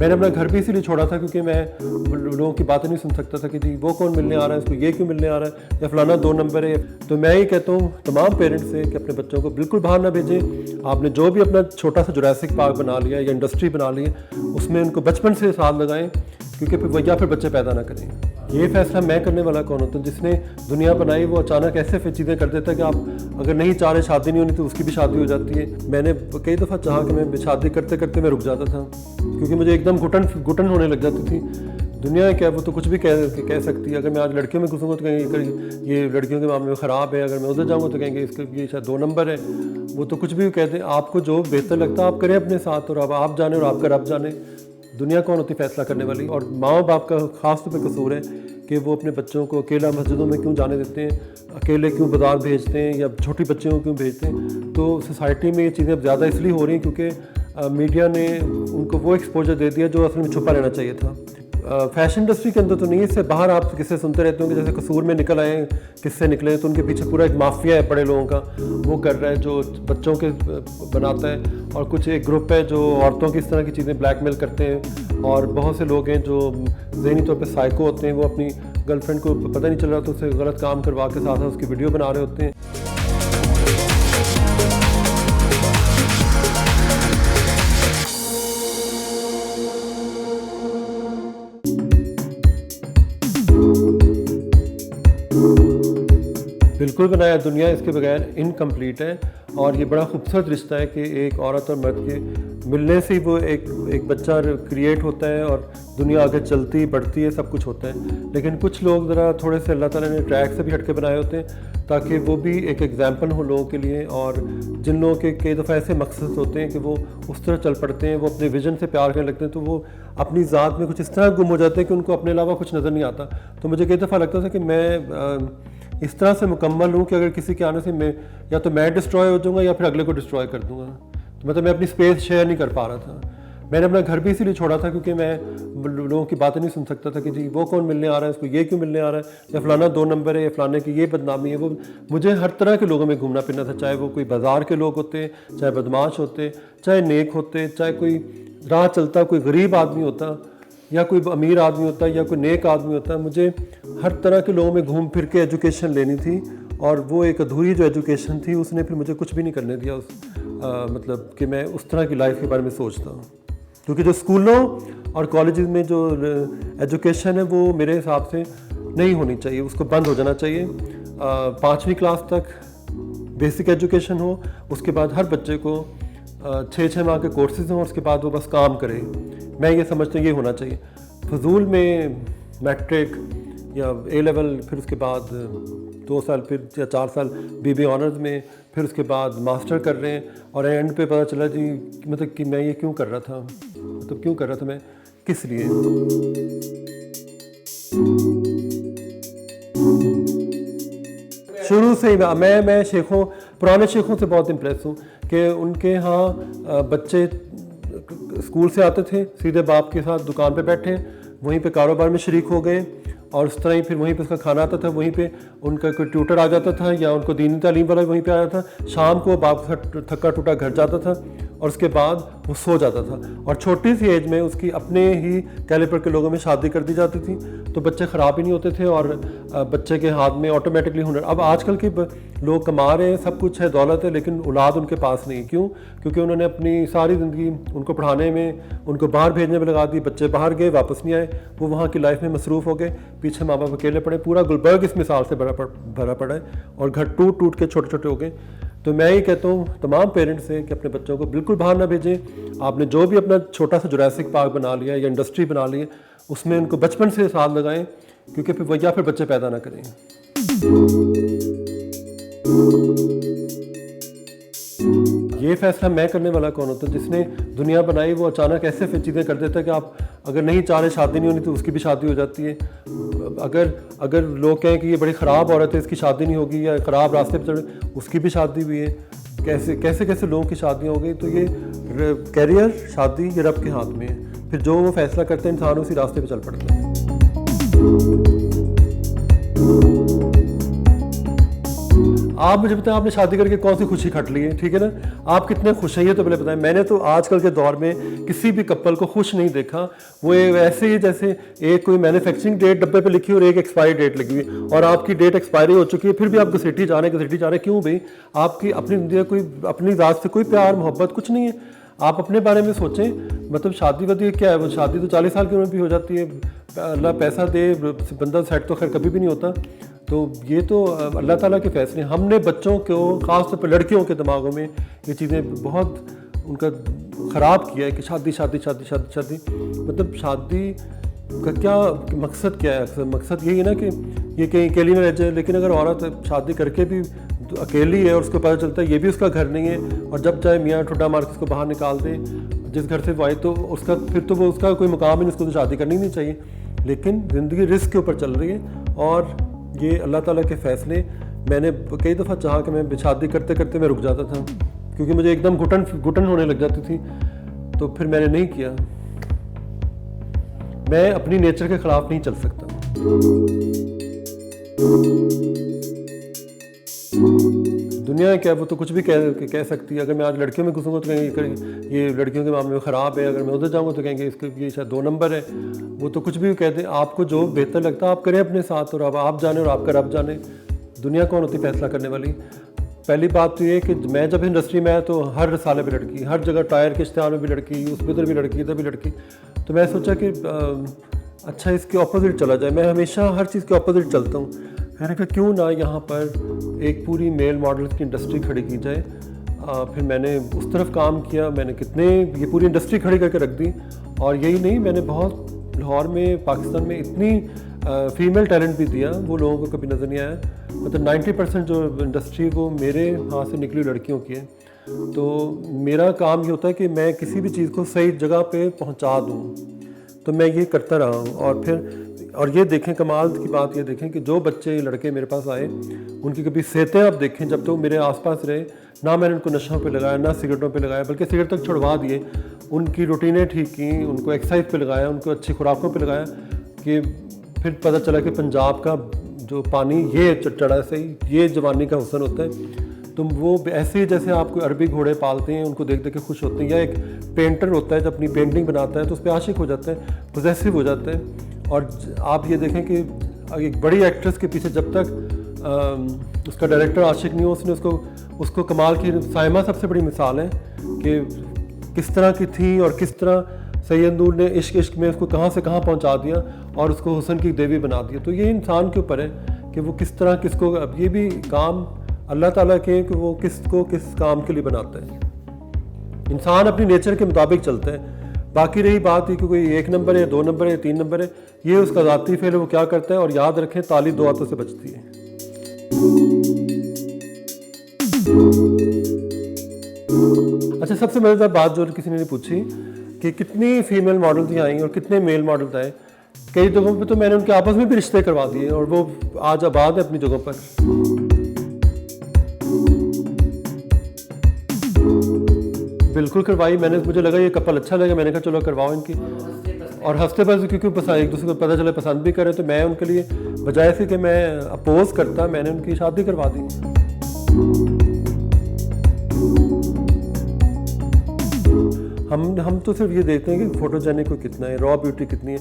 मैंने अपना घर भी इसीलिए छोड़ा था क्योंकि मैं लोगों की बातें नहीं सुन सकता था कि जी वो कौन मिलने आ रहा है, इसको ये क्यों मिलने आ रहा है, या फलाना 2 नंबर है। तो मैं ये कहता हूँ तमाम पेरेंट्स से कि अपने बच्चों को बिल्कुल बाहर ना भेजें। आपने जो भी अपना छोटा सा जुरासिक पार्क बना लिया या इंडस्ट्री बना ली है, उसमें उनको बचपन से साथ लगाएं, क्योंकि फिर बच्चे पैदा ना करें। ये फैसला मैं करने वाला कौन होता हूँ? जिसने दुनिया बनाई वो अचानक ऐसे फिर चीज़ें कर देता है कि आप अगर नहीं चाह रहे शादी नहीं होनी तो उसकी भी शादी हो जाती है। मैंने कई दफ़ा चाहा कि मैं शादी करते करते मैं रुक जाता था, क्योंकि मुझे एकदम घुटन होने लग जाती थी। दुनिया क्या, वो तो कुछ भी कह सकती है। अगर मैं आज लड़कियों में घुसूँगा तो कहेंगे ये लड़कियों के मामले में ख़राब है, अगर मैं उधर जाऊँगा तो कहेंगे इसका ये शायद 2 नंबर है। वो तो कुछ भी कहते हैं। आपको जो बेहतर लगता है आप करें अपने साथ, और अब आप जाने और आपका रब जाने। दुनिया कौन होती फैसला करने वाली? और माँ बाप का ख़ास तौर पे कसूर है कि वो अपने बच्चों को अकेला मस्जिदों में क्यों जाने देते हैं, अकेले क्यों बाज़ार भेजते हैं, या छोटी बच्चियों को क्यों भेजते हैं। तो सोसाइटी में ये चीज़ें ज़्यादा इसलिए हो रही हैं क्योंकि मीडिया ने उनको वो एक्सपोजर दे दिया जो असल में छुपा रहना चाहिए था। फैशन इंडस्ट्री के अंदर तो नहीं, इससे बाहर आप किस्से सुनते रहते होंगे, जैसे कसूर में निकल आए किस्से निकले, तो उनके पीछे पूरा एक माफिया है बड़े लोगों का, वो कर रहा है जो बच्चों के बनाता है, और कुछ एक ग्रुप है जो औरतों की इस तरह की चीज़ें ब्लैकमेल करते हैं, और बहुत से लोग हैं जो ज़हनी तौर पे साइको होते हैं, वो अपनी गर्लफ्रेंड को पता नहीं चल रहा तो उससे गलत काम करवा के साथ साथ उसकी वीडियो बना रहे होते हैं। बिल्कुल बनाया, दुनिया इसके बगैर इनकम्प्लीट है। और ये बड़ा खूबसूरत रिश्ता है कि एक औरत और मर्द के मिलने से ही वो एक बच्चा क्रिएट होता है और दुनिया आगे चलती बढ़ती है, सब कुछ होता है। लेकिन कुछ लोग ज़रा थोड़े से अल्लाह ताला ने ट्रैक से भी हट के बनाए होते हैं ताकि वो भी एक एग्जाम्पल हो लोगों के लिए। और जिन लोगों के कई दफ़ा ऐसे मकसद होते हैं कि वो उस तरह चल पड़ते हैं, वो अपने विजन से प्यार करने लगते हैं, तो वो अपनी ज़ात में कुछ इस तरह गुम हो जाते हैं कि उनको अपने अलावा कुछ नज़र नहीं आता। तो मुझे कई दफ़ा लगता था कि मैं इस तरह से मुकम्मल हूँ कि अगर किसी के आने से या तो मैं डिस्ट्रॉय हो जाऊँगा या फिर अगले को डिस्ट्रॉय कर दूँगा। तो मतलब मैं अपनी स्पेस शेयर नहीं कर पा रहा था। मैंने अपना घर भी इसीलिए छोड़ा था क्योंकि मैं लोगों की बातें नहीं सुन सकता था कि जी वो कौन मिलने आ रहा है, इसको ये क्यों मिलने आ रहा है, या फलाना 2 नंबर है, या फलाने की ये बदनामी है। वो मुझे हर तरह के लोगों में घूमना फिरना था, चाहे वो कोई बाज़ार के लोग होते, चाहे बदमाश होते, चाहे नेक होते, चाहे कोई राह चलता कोई गरीब आदमी होता, या कोई अमीर आदमी होता, या कोई नेक आदमी होता। मुझे हर तरह के लोगों में घूम फिर के एजुकेशन लेनी थी, और वो एक अधूरी जो एजुकेशन थी उसने फिर मुझे कुछ भी नहीं करने दिया मतलब कि मैं उस तरह की लाइफ के बारे में सोचता हूँ। क्योंकि जो स्कूलों और कॉलेजेस में जो एजुकेशन है वो मेरे हिसाब से नहीं होनी चाहिए, उसको बंद हो जाना चाहिए। 5वीं क्लास तक बेसिक एजुकेशन हो, उसके बाद हर बच्चे को 6 माह के कोर्सेज हों, और उसके बाद वो बस काम करे। मैं ये समझता हूँ ये होना चाहिए। फजूल में मैट्रिक या ए लेवल, फिर उसके बाद 2 साल फिर या 4 साल BBA ऑनर्स में, फिर उसके बाद मास्टर कर रहे हैं, और एंड पे पता चला जी मतलब कि मैं ये क्यों कर रहा था, मतलब क्यों कर रहा था मैं, किस लिए। शुरू से ही मैं पुराने शेखों से बहुत इम्प्रेस हूँ कि उनके यहाँ बच्चे स्कूल से आते थे, सीधे बाप के साथ दुकान पे बैठे, वहीं पे कारोबार में शरीक हो गए, और उस तरह ही फिर वहीं पे उसका खाना आता था, वहीं पे उनका कोई ट्यूटर आ जाता था या उनको दीनी तालीम वाला वहीं पे आ जाता था। शाम को बाप थका टूटा घर जाता था, और उसके बाद वो सो जाता था, और छोटी सी एज में उसकी अपने ही कैलिबर के लोगों में शादी कर दी जाती थी। तो बच्चे ख़राब ही नहीं होते थे, और बच्चे के हाथ में ऑटोमेटिकली हुनर। अब आजकल के लोग कमा रहे हैं, सब कुछ है, दौलत है, लेकिन औलाद उनके पास नहीं। क्यों? क्योंकि उन्होंने अपनी सारी ज़िंदगी उनको पढ़ाने में, उनको बाहर भेजने में लगा दी। बच्चे बाहर गए, वापस नहीं आए, वो वहाँ की लाइफ में मसरूफ़ हो गए, पीछे माँ बाप अकेले पड़े। पूरा गुलबर्ग इस मिसाल से भरा पड़ा है, और घर टूट टूट के छोटे छोटे हो गए। तो मैं ये कहता हूँ तमाम पेरेंट्स से कि अपने बच्चों को बिल्कुल बाहर ना भेजें। आपने जो भी अपना छोटा सा जुरासिक पार्क बना लिया या इंडस्ट्री बना ली है, उसमें उनको बचपन से साथ लगाएं, क्योंकि फिर बच्चे पैदा ना करें। ये फैसला मैं करने वाला कौन होता है? जिसने दुनिया बनाई वो अचानक ऐसे फिर चीज़ें कर देता है कि आप अगर नहीं चाह रहे शादी नहीं होनी तो उसकी भी शादी हो जाती है। अगर लोग कहें कि ये बड़ी ख़राब औरत है, इसकी शादी नहीं होगी, या ख़राब रास्ते पर चढ़े, उसकी भी शादी हुई है। कैसे लोगों की शादियाँ हो गई। तो ये कैरियर, शादी, ये रब के हाथ में है। फिर जो वो फैसला करते हैं इंसान उसी रास्ते पर चल पड़ता है। आप मुझे बताएं, आपने शादी करके कौन सी खुशी खट ली है, ठीक है ना? आप कितने खुश हैं ये तो पहले बताएं। मैंने तो आजकल के दौर में किसी भी कपल को खुश नहीं देखा। वो ऐसे ही जैसे एक कोई मैन्युफैक्चरिंग डेट डब्बे पे लिखी और एक एक्सपायरी डेट लगी हुई, और आपकी डेट एक्सपायरी हो चुकी है, फिर भी आप घसीटी जा रहे हैं। क्यों भाई? आपकी अपनी जिंदगी कोई अपनी ज़ात से कोई प्यार मोहब्बत कुछ नहीं है। आप अपने बारे में सोचें। मतलब शादी वादी क्या है, वो शादी तो 40 साल की उम्र भी हो जाती है। अल्लाह पैसा दे, बंदा सेट तो खैर कभी भी नहीं होता। तो ये तो अल्लाह ताला के फैसले। हमने बच्चों को, ख़ास तौर पर लड़कियों के दिमागों में ये चीज़ें बहुत उनका ख़राब किया है कि शादी शादी शादी शादी शादी। मतलब शादी का क्या मकसद क्या है? अक्सर मकसद यही है ना कि ये कहीं अकेली में रह जाए। लेकिन अगर औरत शादी करके भी तो अकेली है और उसको पता चलता है ये भी उसका घर नहीं है, और जब चाहे मियाँ ठुड्डा मार के उसको बाहर निकाल दे जिस घर से वो आई, तो उसका फिर तो वो उसका कोई मुकाम ही नहीं, उसको तो शादी करनी नहीं चाहिए। लेकिन ज़िंदगी रिस्क के ऊपर चल रही है, और ये अल्लाह ताला के फ़ैसले। मैंने कई दफ़ा चाहा कि मैं शादी करते करते मैं रुक जाता था, क्योंकि मुझे एकदम घुटन होने लग जाती थी, तो फिर मैंने नहीं किया। मैं अपनी नेचर के ख़िलाफ़ नहीं चल सकता। दुनिया क्या है, वो तो कुछ भी कह सकती है। अगर मैं आज लड़कियों में घुसूँगा तो कहेंगे ये लड़कियों के मामले में ख़राब है, अगर मैं उधर जाऊँगा तो कहेंगे इसके ये शायद 2 नंबर है। वो तो कुछ भी कहते हैं। आपको जो बेहतर लगता है आप करें अपने साथ, और अब आप जाने और आपका रब जाने। दुनिया कौन होती फैसला करने वाली? पहली बात तो ये कि मैं जब इंडस्ट्री में आया तो हर रसाले पे लड़की, हर जगह टायर के इश्तिहार में भी लड़की, उसमें उधर भी लड़की, इधर भी लड़की। तो मैं सोचा कि अच्छा इसके ऑपोजिट चला जाए। मैं हमेशा हर चीज़ के ऑपोजिट चलता हूँ। मैंने कहा क्यों ना यहाँ पर एक पूरी मेल मॉडल की इंडस्ट्री खड़ी की जाए। फिर मैंने उस तरफ काम किया। मैंने ये पूरी इंडस्ट्री खड़ी करके रख दी। और यही नहीं, मैंने बहुत लाहौर में, पाकिस्तान में इतनी फीमेल टैलेंट भी दिया, वो लोगों को कभी नज़र नहीं आया। मतलब 90% जो इंडस्ट्री वो मेरे हाथ से निकली लड़कियों की है। तो मेरा काम ये होता है कि मैं किसी भी चीज़ को सही जगह पे पहुंचा दूं, तो मैं ये करता रहा हूं। और ये देखें, कमाल की बात ये देखें कि जो बच्चे लड़के मेरे पास आए, उनकी कभी सेहतें आप देखें, जब तो मेरे आसपास रहे ना मैंने उनको नशों पे लगाया, ना सिगरेटों पे लगाया, बल्कि सिगरेट तक छुड़वा दिए। उनकी रूटीनें ठीक की, उनको एक्सरसाइज पे लगाया, उनको अच्छी खुराकों पे लगाया। कि फिर पता चला कि पंजाब का जो पानी ये चढ़ा से ये जवानी का हुस्न होता है। तो वो ऐसे ही जैसे आप कोई अरबी घोड़े पालते हैं, उनको देख देख के खुश होते हैं, या एक पेंटर होता है जब अपनी पेंटिंग बनाता है तो उस पर आशिक हो जाता है, पोजेसिव हो जाता है। और आप ये देखें कि एक बड़ी एक्ट्रेस के पीछे जब तक उसका डायरेक्टर आशिक नहीं हो, उसने उसको कमाल की साइमा सबसे बड़ी मिसाल है कि किस तरह की थी और किस तरह सैयद नूर ने इश्क में उसको कहाँ से कहाँ पहुँचा दिया और उसको हुस्न की देवी बना दिया। तो ये इंसान के ऊपर है कि वो किस तरह किसको, अब ये भी काम अल्लाह ताला के कि वो किसको किस काम के लिए बनाता है। इंसान अपनी नेचर के मुताबिक चलता है। बाकी रही बात ही कि कोई 1 नंबर है, 2 नंबर है, 3 नंबर है, ये उसका ज़ाती फेल है, वो क्या करता है। और याद रखें, ताली 2 हाथों से बचती है। अच्छा, सबसे मज़ेदार बात जो किसी ने पूछी कि कितनी फीमेल मॉडल्स यहाँ आई और कितने मेल मॉडल्स आए। कई जगहों पे तो मैंने उनके आपस में भी रिश्ते करवा दिए और वो आज आबाद है अपनी जगहों पर। बिल्कुल करवाई मैंने, मुझे लगा ये कपल अच्छा लगा, मैंने कहा चलो करवाओ इनकी। और हंसते बस क्योंकि एक दूसरे को पता चले पसंद भी करें, तो मैं उनके लिए बजाय से कि मैं अपोज करता, मैंने उनकी शादी करवा दी। हम तो सिर्फ ये देखते हैं कि फोटोजेनिक को कितना है, रॉ ब्यूटी कितनी है।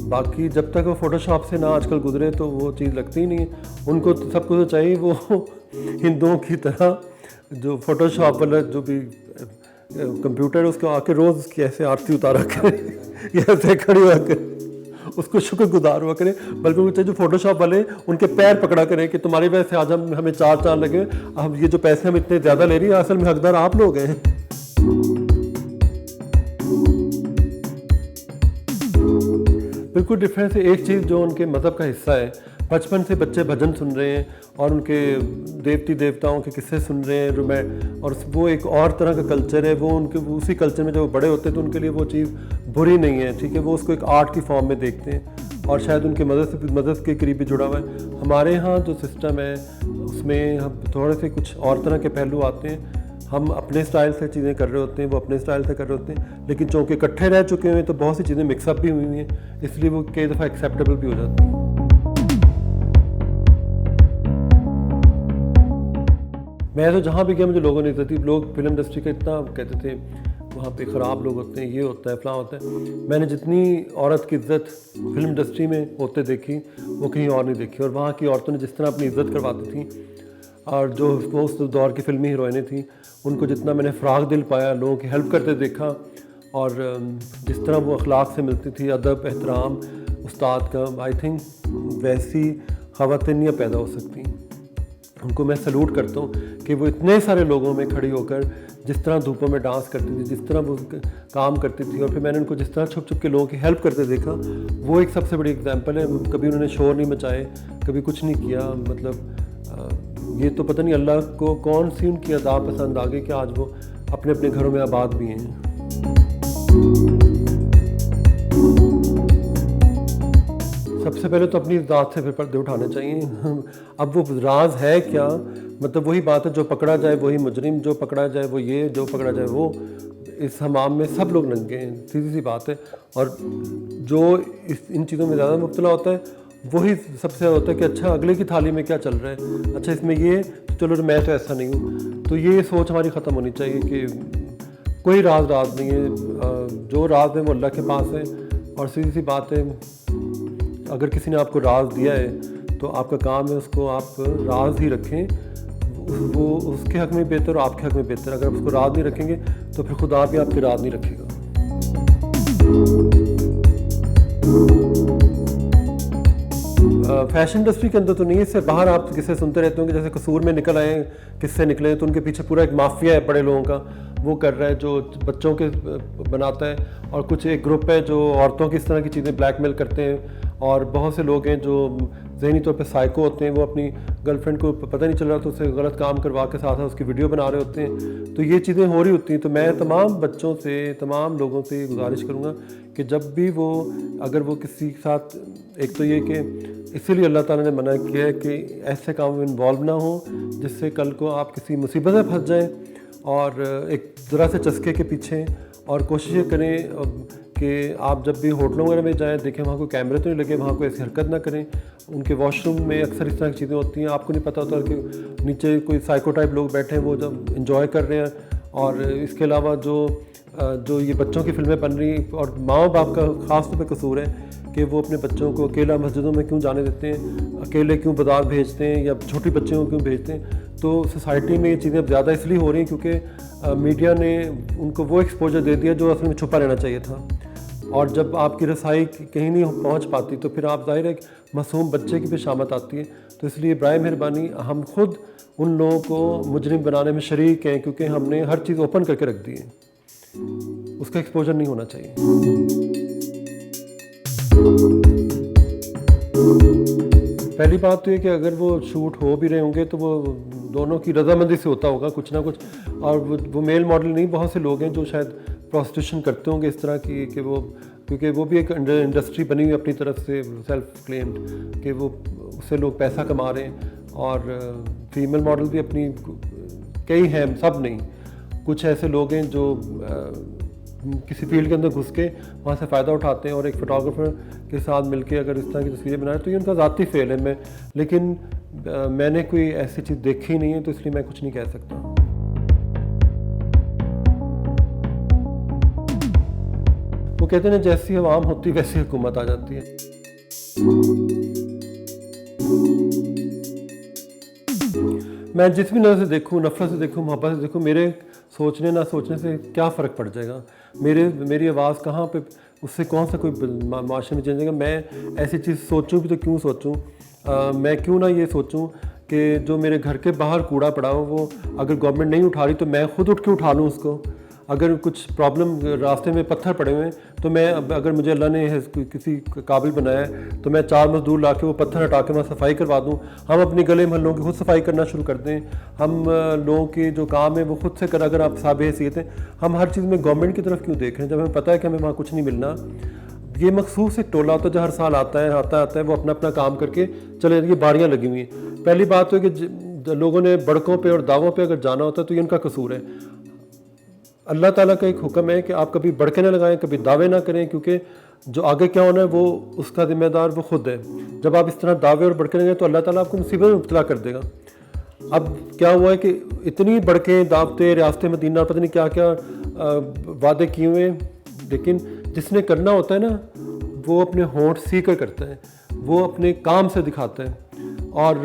बाकी जब तक वो फोटोशॉप से ना आजकल गुजरे तो वो चीज़ लगती ही नहीं है। उनको तो सबको तो चाहिए वो हिंदुओं की तरह जो फोटोशॉप वाला जो भी कंप्यूटर उसको आके रोज़ उसकी ऐसे आरती उतारा करे, ऐसे खड़ी हुआ करे, उसको शुक्रगुजार हुआ करे। बल्कि वो जो फोटोशॉप वाले उनके पैर पकड़ा करें कि तुम्हारी वजह से आज हमें 4 लगे, अब ये जो पैसे हम इतने ज़्यादा ले रही है असल में हकदार आप लोग हैं। बिल्कुल डिफरेंस है। एक चीज़ जो उनके मज़हब का हिस्सा है, बचपन से बच्चे भजन सुन रहे हैं और उनके देवती देवताओं के किस्से सुन रहे हैं, और वो एक और तरह का कल्चर है। वो उनके उसी कल्चर में जब वो बड़े होते हैं तो उनके लिए वो चीज़ बुरी नहीं है, ठीक है। वो उसको एक आर्ट की फॉर्म में देखते हैं और शायद उनके मदद के करीब भी जुड़ा हुआ है। हमारे यहाँ जो सिस्टम है उसमें हम थोड़े से कुछ और तरह के पहलू आते हैं। हम अपने स्टाइल से चीज़ें कर रहे होते हैं, वो अपने स्टाइल से कर रहे होते हैं, लेकिन चूँकि इकट्ठे रह चुके हैं तो बहुत सी चीज़ें मिक्सअप भी हुई हैं, इसलिए वो कई दफ़ा एक्सेप्टेबल भी हो जाती हैं। मैं तो जहाँ भी गया मुझे लोगों ने इज्जत दी। लोग फिल्म इंडस्ट्री का इतना कहते थे वहाँ पे ख़राब लोग होते हैं, ये होता है, फलां होता है। मैंने जितनी औरत की इज़्ज़त फिल्म इंडस्ट्री में होते देखी वो कहीं और नहीं देखी। और वहाँ की औरतों ने जिस तरह अपनी इज़्ज़त करवाती थी, और जो वो उस दौर की फिल्मी हीरोइनें थी, उनको जितना मैंने फ़राग दिल पाया, लोगों की हेल्प करते देखा, और जिस तरह वो अखलाक से मिलती थी, अदब, एहतराम, उस्ताद का, आई थिंक वैसी ख़वातीन नहीं पैदा हो सकती। उनको मैं सल्यूट करता हूँ कि वो इतने सारे लोगों में खड़ी होकर जिस तरह धूपों में डांस करती थी, जिस तरह वो काम करती थी, और फिर मैंने उनको जिस तरह छुप छुप के लोगों की हेल्प करते देखा, वो एक सबसे बड़ी एग्जांपल है। कभी उन्होंने शोर नहीं मचाए, कभी कुछ नहीं किया। मतलब ये तो पता नहीं अल्लाह को कौन सी उनकी अदा पसंद आ गई कि आज वो अपने अपने घरों में आबाद भी हैं। सबसे पहले तो अपनी ज़ात से फिर पर्दे उठाने चाहिए। अब वो राज है क्या, मतलब वही बात है, जो पकड़ा जाए वही मुजरिम, जो पकड़ा जाए वो ये, जो पकड़ा जाए वो। इस हमाम में सब लोग नंगे हैं, सीधी सी बात है। और जो इन चीज़ों में ज़्यादा मुब्तला होता है वही सबसे ज़्यादा होता है कि अच्छा अगले की थाली में क्या चल रहा है, अच्छा इसमें ये, तो चलो मैं तो ऐसा नहीं हूँ। तो ये सोच हमारी ख़त्म होनी चाहिए कि कोई राज नहीं है, जो राज है वो अल्लाह के पास है। और सीधी सी बात है, अगर किसी ने आपको राज दिया है तो आपका काम है उसको आप राज ही रखें। वो उसके हक़ में बेहतर और आपके हक़ में बेहतर। अगर आप उसको राज नहीं रखेंगे तो फिर खुदा भी आपके राज नहीं रखेगा। फैशन इंडस्ट्री के अंदर तो नहीं, इससे बाहर आप किस्से सुनते रहते होंगे, जैसे कसूर में निकल आए किस्से निकले, तो उनके पीछे पूरा एक माफिया है बड़े लोगों का, वो कर रहा है, जो बच्चों के बनाता है। और कुछ एक ग्रुप है जो औरतों की इस तरह की चीज़ें ब्लैकमेल करते हैं। और बहुत से लोग हैं जो ज़हनी तौर पे साइको होते हैं, वो अपनी गर्लफ्रेंड को पता नहीं चल रहा तो उससे गलत काम करवा के साथ साथ उसकी वीडियो बना रहे होते हैं। तो ये चीज़ें हो रही होती हैं। तो मैं तमाम बच्चों से, तमाम लोगों से गुजारिश करूँगा कि जब भी वो, अगर वो किसी के साथ, एक तो ये कि इसीलिए अल्लाह ताला ने मना किया है कि ऐसे काम में इन्वॉल्व ना हो जिससे कल को आप किसी मुसीबत में फंस जाएँ। और एक ज़रा से चस्के के पीछे, और कोशिश करें कि आप जब भी होटलों वगैरह में जाएँ, देखें वहाँ कोई कैमरे तो नहीं लगे, वहाँ कोई ऐसी हरकत ना करें। उनके वॉशरूम में अक्सर इस तरह की चीज़ें होती हैं, आपको नहीं पता होता कि नीचे कोई साइको टाइप लोग बैठे हैं, वो जब इंजॉय कर रहे हैं। और इसके अलावा जो ये बच्चों की फिल्में बन रही, और माँ बाप का ख़ास तौर पर कसूर है कि वो अपने बच्चों को अकेला मस्जिदों में क्यों जाने देते हैं, अकेले क्यों बाज़ार भेजते हैं, या छोटी बच्चियों को क्यों भेजते हैं। तो सोसाइटी में ये चीज़ें अब ज़्यादा इसलिए हो रही हैं क्योंकि मीडिया ने उनको वो एक्सपोजर दे दिया जो असल में छुपा रहना चाहिए था। और जब आपकी रसाई कहीं नहीं पहुंच पाती तो फिर आप ज़ाहिर है मासूम बच्चे की भी शामत आती है। तो इसलिए बराए मेहरबानी हम खुद उन लोगों को मुजरिम बनाने में शरीक हैं, क्योंकि हमने हर चीज़ ओपन करके रख दी है, उसका एक्सपोजर नहीं होना चाहिए। पहली बात तो ये कि अगर वो शूट हो भी रहे होंगे तो वो दोनों की रजामंदी से होता होगा कुछ ना कुछ। और वो मेल मॉडल नहीं, बहुत से लोग हैं जो शायद प्रोस्टिट्यूशन करते होंगे इस तरह की, कि वो, क्योंकि वो भी एक इंडस्ट्री बनी हुई अपनी तरफ से, सेल्फ क्लेम्ड, कि वो उससे लोग पैसा कमा रहे हैं। और फीमेल मॉडल भी अपनी कई हैं, सब नहीं, कुछ ऐसे लोग हैं जो किसी फील्ड के अंदर घुस के वहाँ से फ़ायदा उठाते हैं और एक फ़ोटोग्राफ़र के साथ मिलके अगर इस तरह की तस्वीरें बनाए तो ये उनका ज़ाती फेल है। लेकिन मैंने कोई ऐसी चीज़ देखी नहीं है, तो इसलिए मैं कुछ नहीं कह सकता। वो कहते हैं जैसी आवाम होती वैसी हुकूमत आ जाती है। मैं जिस भी नज़र से देखूँ, नफ़रत से देखूँ, मोहब्बत से देखूँ, मेरे सोचने ना सोचने से क्या फ़र्क पड़ जाएगा, मेरी आवाज़ कहाँ पे, उससे कौन सा कोई माशरे में चेंज जाएगा। मैं ऐसी चीज़ सोचूं भी तो क्यों सोचूं, मैं क्यों ना ये सोचूं कि जो मेरे घर के बाहर कूड़ा पड़ा हो वो अगर गवर्नमेंट नहीं उठा रही तो मैं खुद उठ के उठा लूँ उसको। अगर कुछ प्रॉब्लम, रास्ते में पत्थर पड़े हुए हैं तो मैं, अगर मुझे अल्लाह ने किसी काबिल बनाया है तो मैं 4 मजदूर ला के वो पत्थर हटा के वहाँ सफाई करवा दूँ। हम अपने गले महलों की खुद सफाई करना शुरू कर दें। हम लोगों के जो काम है वो खुद से कर, अगर आप साहब हैसियत हैं, हम हर चीज़ में गवर्नमेंट की तरफ क्यों देख रहे हैं जब हमें पता है कि हमें वहाँ कुछ नहीं मिलना। ये मखसूस एक टोला होता है जो हर साल आता है वो अपना अपना काम करके चले, ये बारियाँ लगी हुई हैं। पहली बात तो है कि लोगों ने बड़कों पे और दावों पे अगर जाना होता है तो ये उनका कसूर है। अल्लाह ताला का एक हुक्म है कि आप कभी बड़के ना लगाएं, कभी दावे ना करें, क्योंकि जो आगे क्या होना है वो उसका जिम्मेदार वो खुद है। जब आप इस तरह दावे और बड़के लगाएं तो अल्लाह ताला आपको मुसीबत में मुब्तला कर देगा। अब क्या हुआ है कि इतनी बड़कें दावतें रियासत मदीना पता नहीं क्या क्या वादे किए हुए हैं, लेकिन जिसने करना होता है ना वो अपने होंठ सी कर करता है, वो अपने काम से दिखाता है। और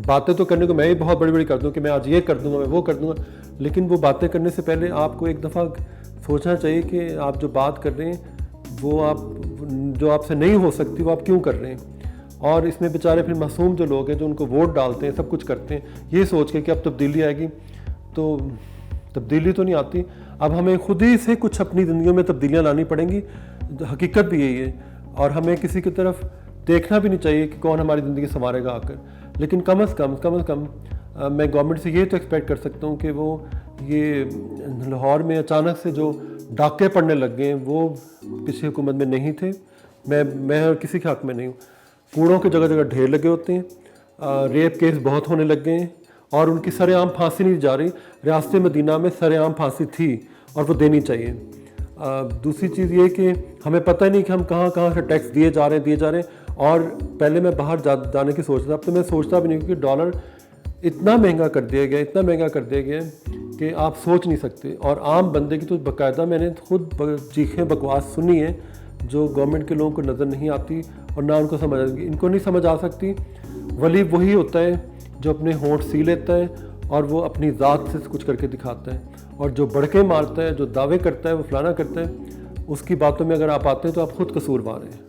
बातें तो करने को मैं ही बहुत बड़ी बड़ी कर दूँ कि मैं आज ये कर दूँगा, मैं वो कर दूँगा, लेकिन वो बातें करने से पहले आपको एक दफ़ा सोचना चाहिए कि आप जो बात कर रहे हैं वो आप जो आपसे नहीं हो सकती वो आप क्यों कर रहे हैं। और इसमें बेचारे फिर मासूम जो लोग हैं जो उनको वोट डालते हैं, सब कुछ करते हैं ये सोच के कि अब तब्दीली आएगी, तो तब्दीली तो नहीं आती। अब हमें खुद ही से कुछ अपनी ज़िंदगियों में तब्दीलियाँ लानी पड़ेंगी, हकीकत भी यही है। और हमें किसी की तरफ देखना भी नहीं चाहिए कि कौन हमारी ज़िंदगी संवारेगा आकर, लेकिन कम अज़ कम मैं गवर्नमेंट से ये तो एक्सपेक्ट कर सकता हूँ कि वो ये लाहौर में अचानक से जो डाके पड़ने लग गए हैं वो किसी हुकूमत में नहीं थे। मैं किसी के हक़ में नहीं हूँ। कूड़ों के जगह जगह ढेर लगे होते हैं, रेप केस बहुत होने लग गए हैं और उनकी सरेआम फांसी नहीं जा रही। रियासत मदीना में सरेआम फांसी थी और वो देनी चाहिए। दूसरी चीज़ ये कि हमें पता ही नहीं कि हम कहाँ कहाँ से टैक्स दिए जा रहे हैं। और पहले मैं बाहर जाने की सोचता था, अब तो मैं सोचता भी नहीं, क्योंकि डॉलर इतना महंगा कर दिया गया कि आप सोच नहीं सकते। और आम बंदे की तो बाकायदा मैंने खुद चीखें बकवास सुनी है जो गवर्नमेंट के लोगों को नज़र नहीं आती और ना उनको समझ आती। इनको नहीं समझ आ सकती। वली वही होता है जो अपने होंठ सी लेता है और वो अपनी ज़ात से कुछ करके दिखाता है, और जो बड़के मारता है, जो दावे करता है, वो फलाना करता है, उसकी बातों में अगर आप आते हैं तो आप खुद कसूरवार हैं।